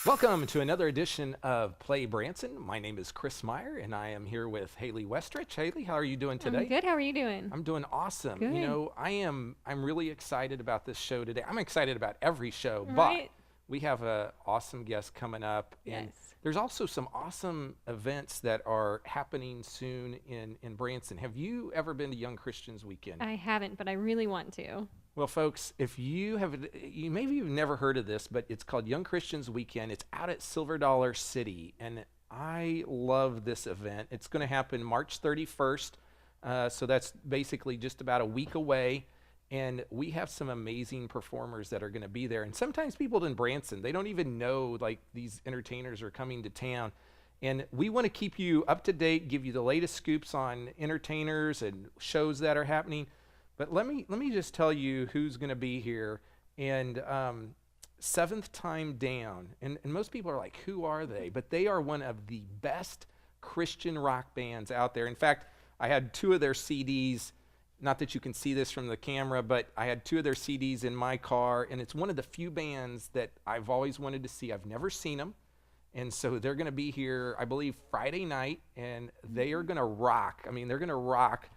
Welcome to another edition of Play Branson. My name is Chris Meyer, and I am here with Haley Westrich. Haley, how are you doing today? I'm good. How are you doing? I'm doing awesome. Good. You know, I'm really excited about this show today. I'm excited about every show, Right. but we have an awesome guest coming up, and Yes. there's also some awesome events that are happening soon in Branson. Have you ever been to Young Christians Weekend? I haven't, but I really want to. Well, folks, if you maybe you've never heard of this, but it's called Young Christians Weekend. It's out at Silver Dollar City, and I love this event. It's going to happen March 31st, so that's basically just about a week away, and we have some amazing performers that are going to be there. And sometimes people in Branson, they don't even know, like, these entertainers are coming to town. And we want to keep you up to date, give you the latest scoops on entertainers and shows that are happening. But let me just tell you who's going to be here. And Seventh Time Down. And most people are like, who are they? But they are one of the best Christian rock bands out there. In fact, I had two of their CDs. Not that you can see this from the camera, but I had two of their CDs in my car. And it's one of the few bands that I've always wanted to see. I've never seen them. And so they're going to be here, I believe, Friday night. And they are going to rock. I mean, they're going to rock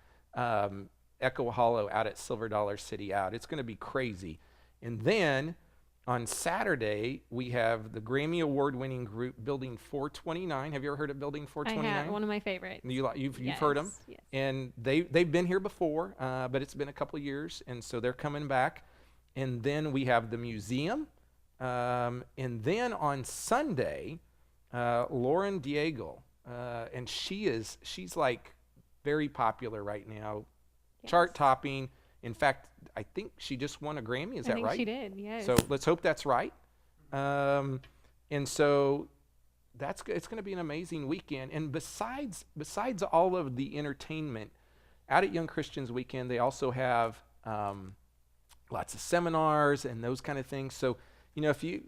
Echo Hollow out at Silver Dollar City out. It's going to be crazy. And then on Saturday, we have the Grammy Award-winning group Building 429. Have you ever heard of Building 429? I have. One of my favorites. You've Yes, heard them? yes. And they've been here before, but it's been a couple of years, and so they're coming back. And then we have the museum. And then on Sunday, Lauren Diego, and she's like very popular right now. Yes. Chart topping. In fact, I think she just won a Grammy. Is that right? I think she did, yes. So let's hope that's right. And so it's going to be an amazing weekend. And besides all of the entertainment, out at Young Christians Weekend, they also have lots of seminars and those kind of things. So, if you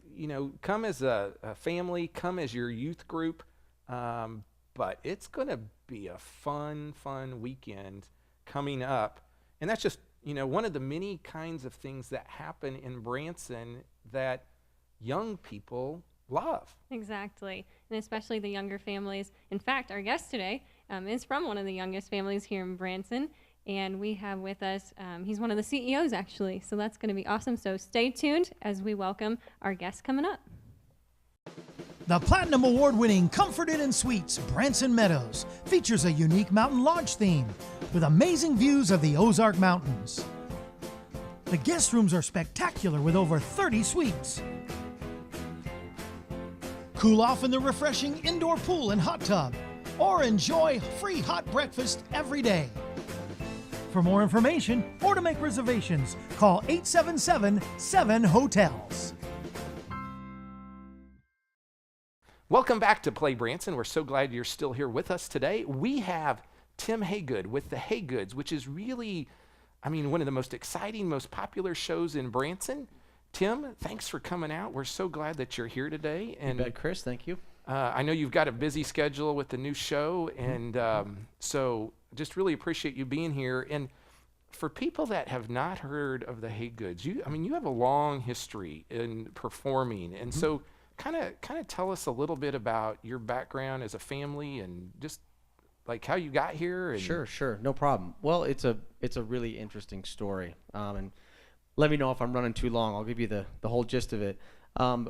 come as a family, come as your youth group, but it's going to be a fun weekend coming up. And that's just, one of the many kinds of things that happen in Branson that young people love. Exactly, and especially the younger families. In fact, our guest today is from one of the youngest families here in Branson, and we have with us, he's one of the CEOs actually, so that's going to be awesome. So stay tuned as we welcome our guest coming up. The Platinum Award-winning Comfort Inn & Suites Branson Meadows features a unique mountain lodge theme with amazing views of the Ozark Mountains. The guest rooms are spectacular with over 30 suites. Cool off in the refreshing indoor pool and hot tub, or enjoy free hot breakfast every day. For more information or to make reservations, call 877-7-HOTELS. Welcome back to Play Branson. We're so glad you're still here with us today. We have Tim Haygood with the Haygoods, which is really, one of the most exciting, most popular shows in Branson. Tim, thanks for coming out. We're so glad that you're here today. And you bet, Chris, thank you. I know you've got a busy schedule with the new show, and so just really appreciate you being here. And for people that have not heard of the Haygoods, you have a long history in performing, and so kind of tell us a little bit about your background as a family and just like how you got here. And Sure, no problem. Well, it's a really interesting story, and let me know if I'm running too long. I'll give you the whole gist of it.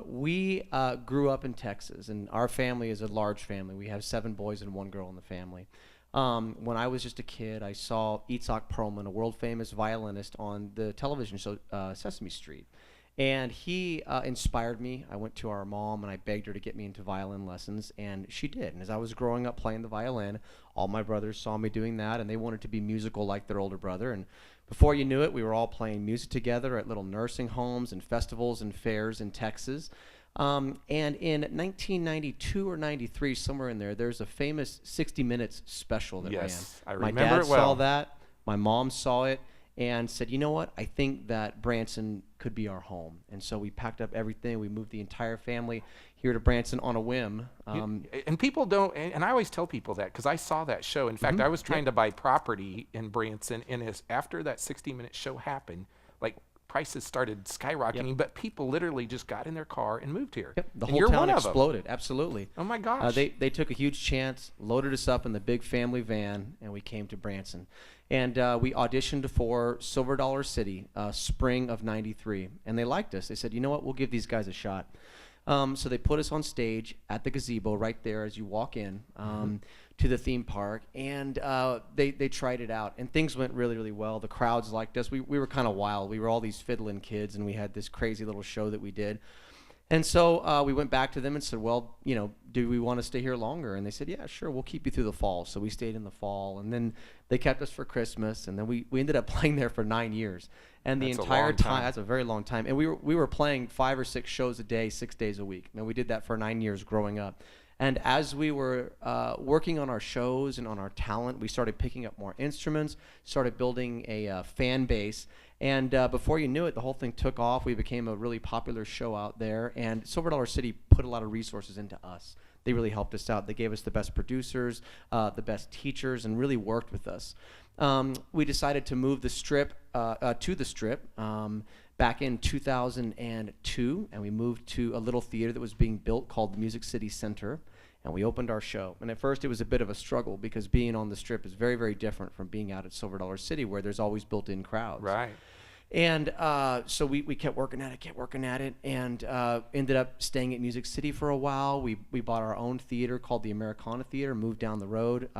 We grew up in Texas, and our family is a large family. We have 7 boys and 1 girl in the family. When I was just a kid, I saw Itzhak Perlman, a world-famous violinist, on the television show Sesame Street. And he inspired me. I went to our mom and I begged her to get me into violin lessons, and she did. And as I was growing up playing the violin, all my brothers saw me doing that, and they wanted to be musical like their older brother. And before you knew it, we were all playing music together at little nursing homes and festivals and fairs in Texas. And in 1992 or 93, somewhere in there, there's a famous 60 Minutes special that ran. I My remember dad it well. saw that. My mom saw it. and said, you know what, I think that Branson could be our home. And so we packed up everything. We moved the entire family here to Branson on a whim. And people don't, and I always tell people that because I saw that show. In fact, I was trying to buy property in Branson, and after that 60-minute show happened, like prices started skyrocketing, but people literally just got in their car and moved here. Yep, the And whole you're town one of them. exploded. Absolutely. Oh my gosh. They took a huge chance, loaded us up in the big family van, and we came to Branson. And we auditioned for Silver Dollar City, spring of '93, and they liked us. They said, you know what, we'll give these guys a shot. So they put us on stage at the gazebo right there as you walk in to the theme park, and they tried it out, and things went really, really well. The crowds liked us. We were kind of wild. We were all these fiddling kids, and we had this crazy little show that we did. And so we went back to them and said, well, you know, do we want to stay here longer? And they said, yeah, sure, we'll keep you through the fall. So we stayed in the fall, and then they kept us for Christmas, and then we ended up playing there for 9 years. And the That's a entire long time, time. that's a very long time. And we were playing 5 or 6 shows a day, 6 days a week. And we did that for 9 years growing up. And as we were working on our shows and on our talent, we started picking up more instruments, started building a fan base. And before you knew it, the whole thing took off. We became a really popular show out there. And Silver Dollar City put a lot of resources into us. They really helped us out. They gave us the best producers, the best teachers, and really worked with us. We decided to move the strip to the strip back in 2002, and we moved to a little theater that was being built called the Music City Center, and we opened our show. And at first it was a bit of a struggle because being on the strip is very, very different from being out at Silver Dollar City where there's always built-in crowds. Right. And so we kept working at it, and ended up staying at Music City for a while. We bought our own theater called the Americana Theater, moved down the road.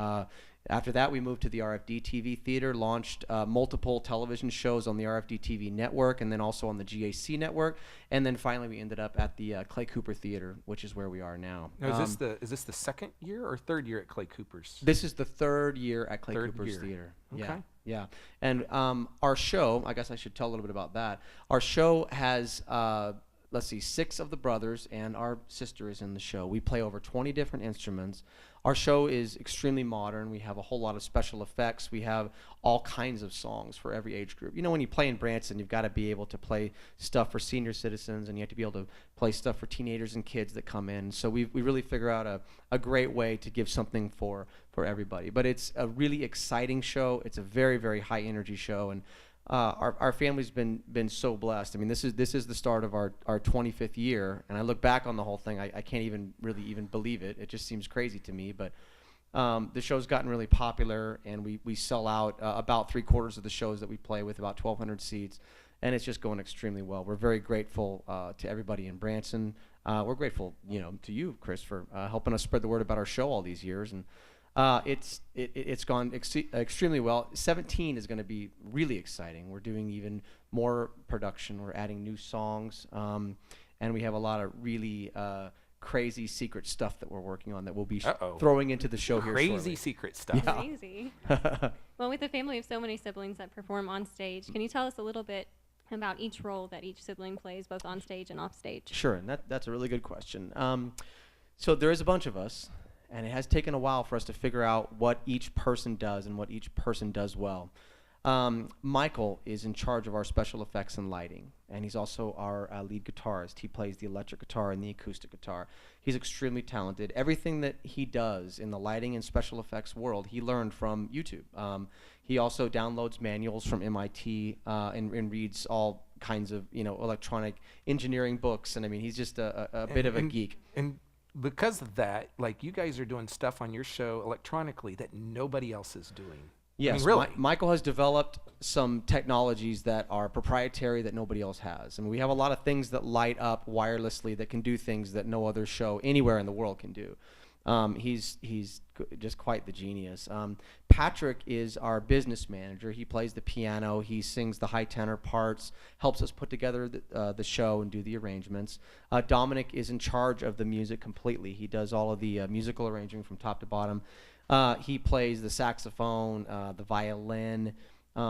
After that, we moved to the RFD TV Theater, launched multiple television shows on the RFD TV network, and then also on the GAC network. And then finally, we ended up at the Clay Cooper Theater, which is where we are now. Now, is this the second year or third year at Clay Cooper's? This is the third year at Clay Cooper's Theater. Okay. Yeah. And our show, I guess I should tell a little bit about that. Our show has, let's see, 6 of the brothers, and our sister is in the show. We play over 20 different instruments. Our show is extremely modern. We have a whole lot of special effects. We have all kinds of songs for every age group. You know, when you play in Branson, you've got to be able to play stuff for senior citizens, and you have to be able to play stuff for teenagers and kids that come in. So we really figure out a great way to give something for everybody. But it's a really exciting show. It's a very, very high energy show, and our family's been so blessed. I mean, this is the start of our 25th year, and I look back on the whole thing. I can't even really believe it. It just seems crazy to me. But the show's gotten really popular, and we sell out about 3/4 of the shows that we play with, about 1,200 seats, and it's just going extremely well. We're very grateful to everybody in Branson. We're grateful, to you, Chris, for helping us spread the word about our show all these years. And it's gone extremely well. 17 is going to be really exciting. We're doing even more production. We're adding new songs, and we have a lot of really crazy secret stuff that we're working on that we'll be throwing into the show here shortly. Crazy secret stuff. Yeah. Crazy. Well, with a family of so many siblings that perform on stage, can you tell us a little bit about each role that each sibling plays, both on stage and off stage? Sure, and that's a really good question. So there is a bunch of us, and it has taken a while for us to figure out what each person does and what each person does well. Michael is in charge of our special effects and lighting, and he's also our lead guitarist. He plays the electric guitar and the acoustic guitar. He's extremely talented. Everything that he does in the lighting and special effects world, he learned from YouTube. He also downloads manuals from MIT and reads all kinds of electronic engineering books. And I mean, he's just a bit of a geek. And because of that, like, you guys are doing stuff on your show electronically that nobody else is doing. Yes, I mean, really. Michael has developed some technologies that are proprietary that nobody else has. I mean, we have a lot of things that light up wirelessly that can do things that no other show anywhere in the world can do. He's just quite the genius. Patrick is our business manager. He plays the piano. He sings the high tenor parts, helps us put together the show and do the arrangements. Dominic is in charge of the music completely. He does all of the musical arranging from top to bottom. He plays the saxophone, the violin, a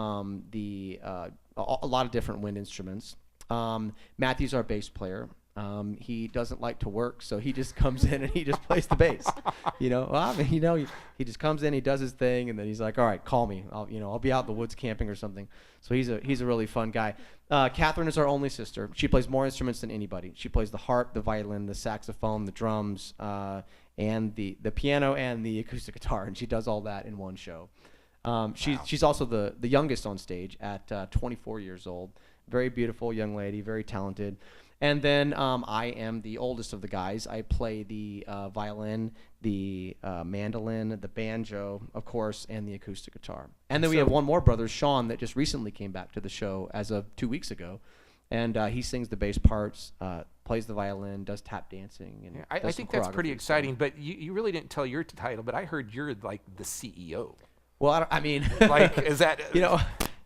lot of different wind instruments. Matthew's our bass player. He doesn't like to work, so he just comes in and he just plays the bass. He just comes in, he does his thing, and then he's like, all right, call me. I'll be out in the woods camping or something. So he's a really fun guy. Catherine is our only sister. She plays more instruments than anybody. She plays the harp, the violin, the saxophone, the drums, and the piano and the acoustic guitar, and she does all that in one show. She's also the youngest on stage at 24 years old. Very beautiful young lady, very talented. And then I am the oldest of the guys. I play the violin, the mandolin, the banjo, of course, and the acoustic guitar. And then we have one more brother, Sean, that just recently came back to the show as of 2 weeks ago. And he sings the bass parts, plays the violin, does tap dancing. And I think that's pretty exciting, but you really didn't tell your title, but I heard you're like the CEO. Well, I mean, like, is that...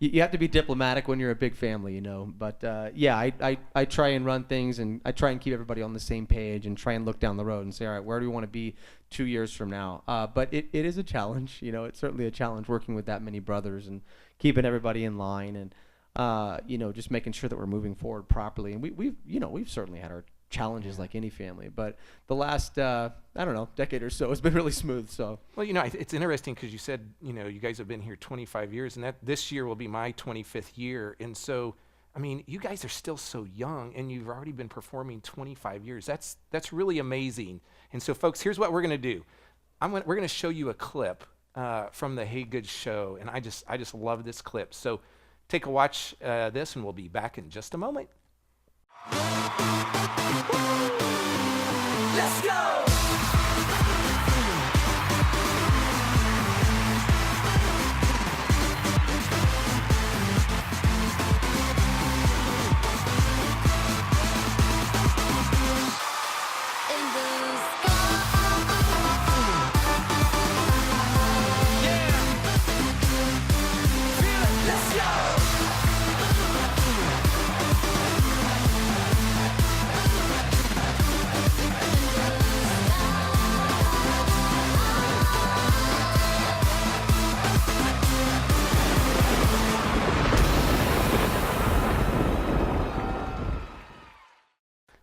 You have to be diplomatic when you're a big family, But I try and run things, and I try and keep everybody on the same page, and try and look down the road and say, all right, where do we want to be 2 years from now? But it is a challenge, It's certainly a challenge working with that many brothers and keeping everybody in line, and just making sure that we're moving forward properly. And we've certainly had our challenges like any family, but the last decade or so has been really smooth. So well, it's interesting because you said you guys have been here 25 years, and that this year will be my 25th year. And so I mean, you guys are still so young, and you've already been performing 25 years. That's really amazing. And so folks, here's what we're going to do. We're going to show you a clip from the Haygood show, and I just love this clip. So take a watch this, and we'll be back in just a moment. Let's go!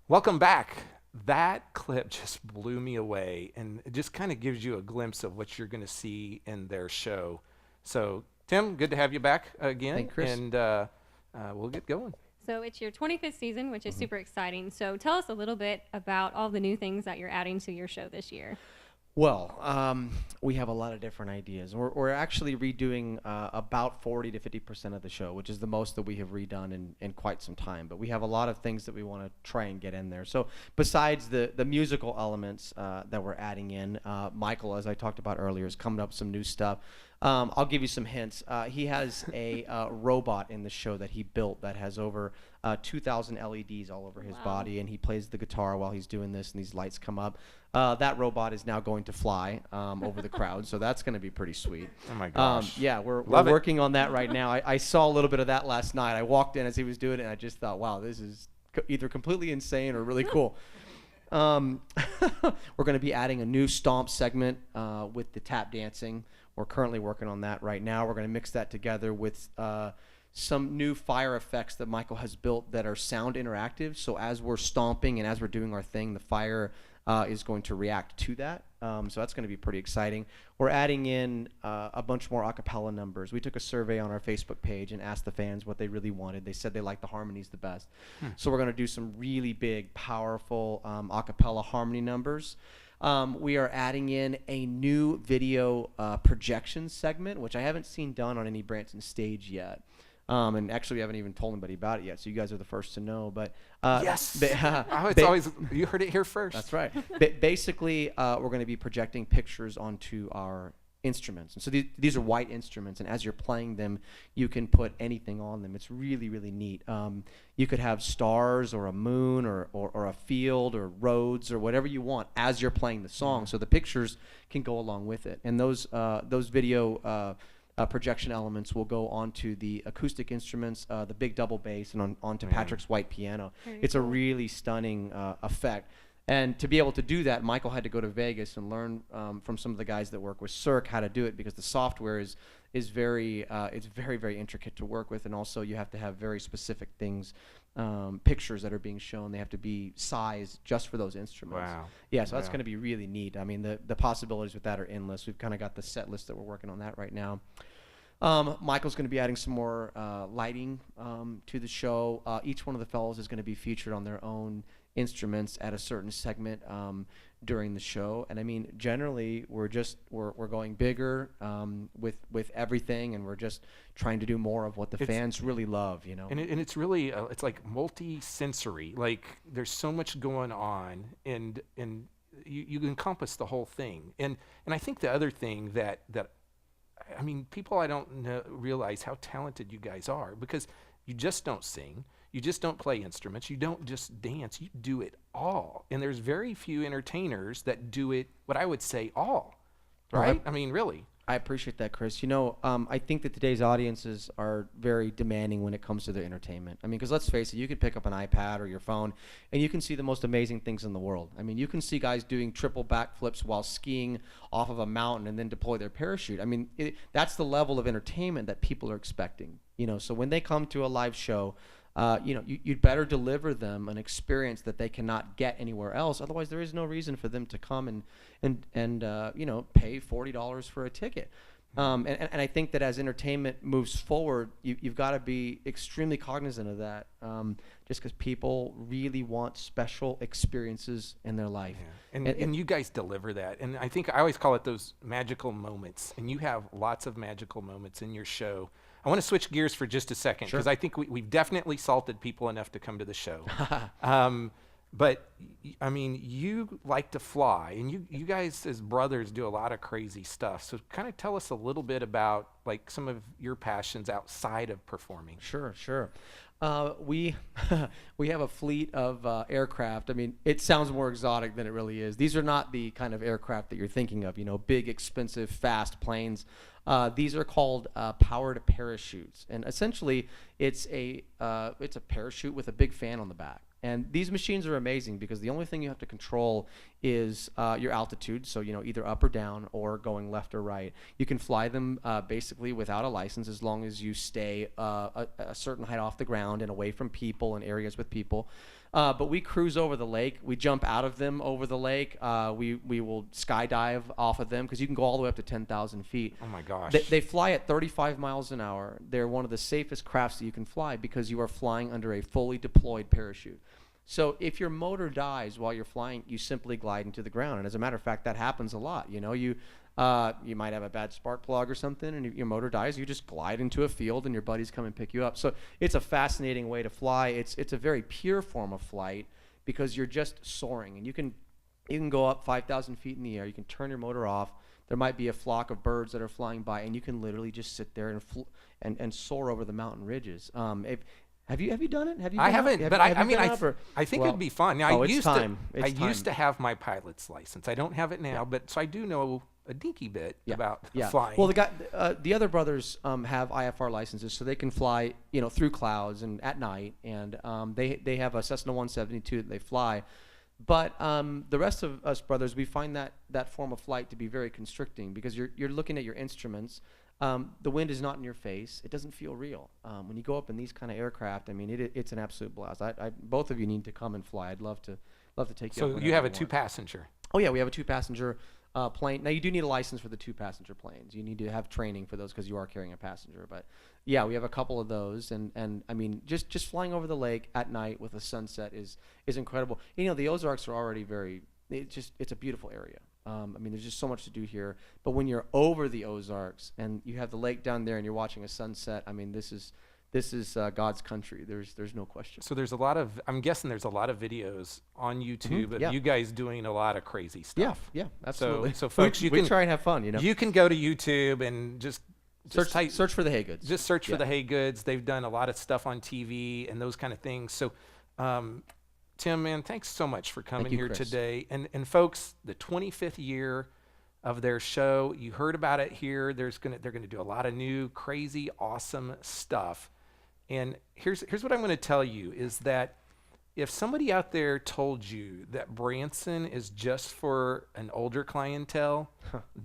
Welcome back. That clip just blew me away, and it just kind of gives you a glimpse of what you're going to see in their show. So, Tim, good to have you back again. Thanks, Chris. And we'll get going. So it's your 25th season, which is super exciting. So tell us a little bit about all the new things that you're adding to your show this year. Well, we have a lot of different ideas. We're actually redoing about 40 to 50% of the show, which is the most that we have redone in quite some time. But we have a lot of things that we want to try and get in there. So besides the musical elements that we're adding in, Michael, as I talked about earlier, is coming up with some new stuff. I'll give you some hints. He has a robot in the show that he built that has over 2,000 LEDs all over his body, and he plays the guitar while he's doing this, and these lights come up. That robot is now going to fly over the crowd, so that's going to be pretty sweet. Oh my gosh. Yeah, we're working on that right now. I saw a little bit of that last night. I walked in as he was doing it, and I just thought, wow, this is either completely insane or really cool. We're going to be adding a new stomp segment with the tap dancing. We're currently working on that right now. We're going to mix that together with some new fire effects that Michael has built that are sound interactive. So as we're stomping and as we're doing our thing, the fire is going to react to that. So that's going to be pretty exciting. We're adding in a bunch more a cappella numbers. We took a survey on our Facebook page and asked the fans what they really wanted. They said they liked the harmonies the best. So we're going to do some really big, powerful a cappella harmony numbers. We are adding in a new video projection segment, which I haven't seen done on any Branson stage yet. And actually, we haven't even told anybody about it yet, so you guys are the first to know. But yes, it's always, you heard it here first. That's right. Basically, we're going to be projecting pictures onto our instruments, and so these are white instruments, and as you're playing them, you can put anything on them. It's really, really neat. You could have stars or a moon or a field or roads or whatever you want as you're playing the song, so the pictures can go along with it. And those video projection elements will go onto the acoustic instruments, the big double bass, and onto Patrick's white piano. It's a really stunning effect. And to be able to do that, Michael had to go to Vegas and learn from some of the guys that work with Cirque how to do it, because the software is is very it's very, very intricate to work with, and also you have to have very specific things, pictures that are being shown. They have to be sized just for those instruments. Wow. Yeah, so that's Wow. going to be really neat. I mean, the possibilities with that are endless. We've kind of got the set list that we're working on that right now. Michael's going to be adding some more lighting to the show. Each one of the fellows is going to be featured on their own instruments at a certain segment during the show. And I mean, generally, we're going bigger with everything, and we're just trying to do more of what the fans really love, you know. And it's really it's like multi-sensory. Like there's so much going on, and you encompass the whole thing. And I think the other thing that I mean, people I don't realize how talented you guys are, because you just don't sing, you just don't play instruments, you don't just dance, you do it all. And there's very few entertainers that do it, what I would say, all, right? I mean, really. I appreciate that, Chris. You know, I think that today's audiences are very demanding when it comes to their entertainment. I mean, because let's face it, you could pick up an iPad or your phone, and you can see the most amazing things in the world. I mean, you can see guys doing triple backflips while skiing off of a mountain and then deploy their parachute. I mean, that's the level of entertainment that people are expecting. You know, so when they come to a live show, you know, you'd better deliver them an experience that they cannot get anywhere else. Otherwise, there is no reason for them to come and you know, pay $40 for a ticket. And I think that as entertainment moves forward, you've got to be extremely cognizant of that, just because people really want special experiences in their life. Yeah. And you guys deliver that. And I think I always call it those magical moments. And you have lots of magical moments in your show. I want to switch gears for just a second, because I think we've definitely salted people enough to come to the show. But I mean, you like to fly, and you guys as brothers do a lot of crazy stuff. So kind of tell us a little bit about like some of your passions outside of performing. Sure. We we have a fleet of aircraft. I mean, it sounds more exotic than it really is. These are not the kind of aircraft that you're thinking of, you know, big, expensive, fast planes. These are called powered parachutes, and essentially it's a parachute with a big fan on the back. And these machines are amazing because the only thing you have to control is your altitude, so you know, either up or down or going left or right. You can fly them basically without a license as long as you stay a certain height off the ground and away from people and areas with people. But we cruise over the lake. We jump out of them over the lake. We will skydive off of them because you can go all the way up to 10,000 feet. Oh my gosh. They fly at 35 miles an hour. They're one of the safest crafts that you can fly because you are flying under a fully deployed parachute. So if your motor dies while you're flying, you simply glide into the ground. And as a matter of fact, that happens a lot. You know, you might have a bad spark plug or something, and your motor dies. You just glide into a field, and your buddies come and pick you up. So it's a fascinating way to fly. It's a very pure form of flight because you're just soaring, and you can go up 5,000 feet in the air. You can turn your motor off. There might be a flock of birds that are flying by, and you can literally just sit there and soar over the mountain ridges. Have you done it? I haven't, but I mean, I think it'd be fun. Now, I used to have my pilot's license. I don't have it now, but so I do know a dinky bit about flying. Well, the other brothers have IFR licenses, so they can fly, you know, through clouds and at night, and they have a Cessna 172 that they fly. But the rest of us brothers, we find that form of flight to be very constricting because you're looking at your instruments. The wind is not in your face. It doesn't feel real. When you go up in these kind of aircraft, I mean, it's an absolute blast. Both of you need to come and fly. I'd love to take you. So you have a 2-passenger. Oh yeah, we have a 2-passenger plane. Now you do need a license for the 2-passenger planes. You need to have training for those because you are carrying a passenger. But yeah, we have a couple of those, and I mean, just flying over the lake at night with a sunset is incredible. You know, the Ozarks are already it's a beautiful area. I mean, there's just so much to do here. But when you're over the Ozarks and you have the lake down there and you're watching a sunset, I mean, this is God's country. There's no question. So I'm guessing there's a lot of videos on YouTube of you guys doing a lot of crazy stuff. Yeah, absolutely. So folks, we try and have fun, you know. You can go to YouTube and just search for the Haygoods. Just search for the Haygoods. They've done a lot of stuff on TV and those kind of things. So, Tim, man, thanks so much for coming here Chris. today. And folks, the 25th year of their show, you heard about it here. They're gonna do a lot of new, crazy, awesome stuff. And here's what I'm going to tell you is that if somebody out there told you that Branson is just for an older clientele,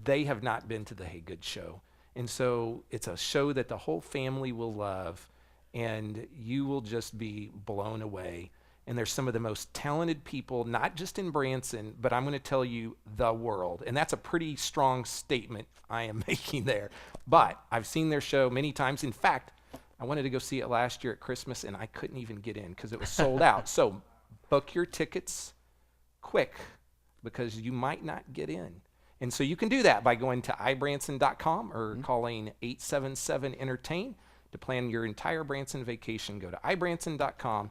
they have not been to the Haygood show. And so it's a show that the whole family will love, and you will just be blown away. And there's some of the most talented people, not just in Branson, but I'm going to tell you the world. And that's a pretty strong statement I am making there. But I've seen their show many times. In fact, I wanted to go see it last year at Christmas, and I couldn't even get in because it was sold out. So book your tickets quick, because you might not get in. And so you can do that by going to ibranson.com or calling 877-ENTERTAIN to plan your entire Branson vacation. Go to ibranson.com.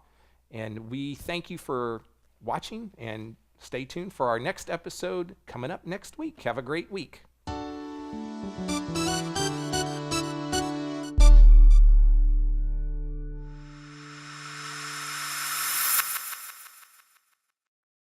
And we thank you for watching, and stay tuned for our next episode coming up next week. Have a great week.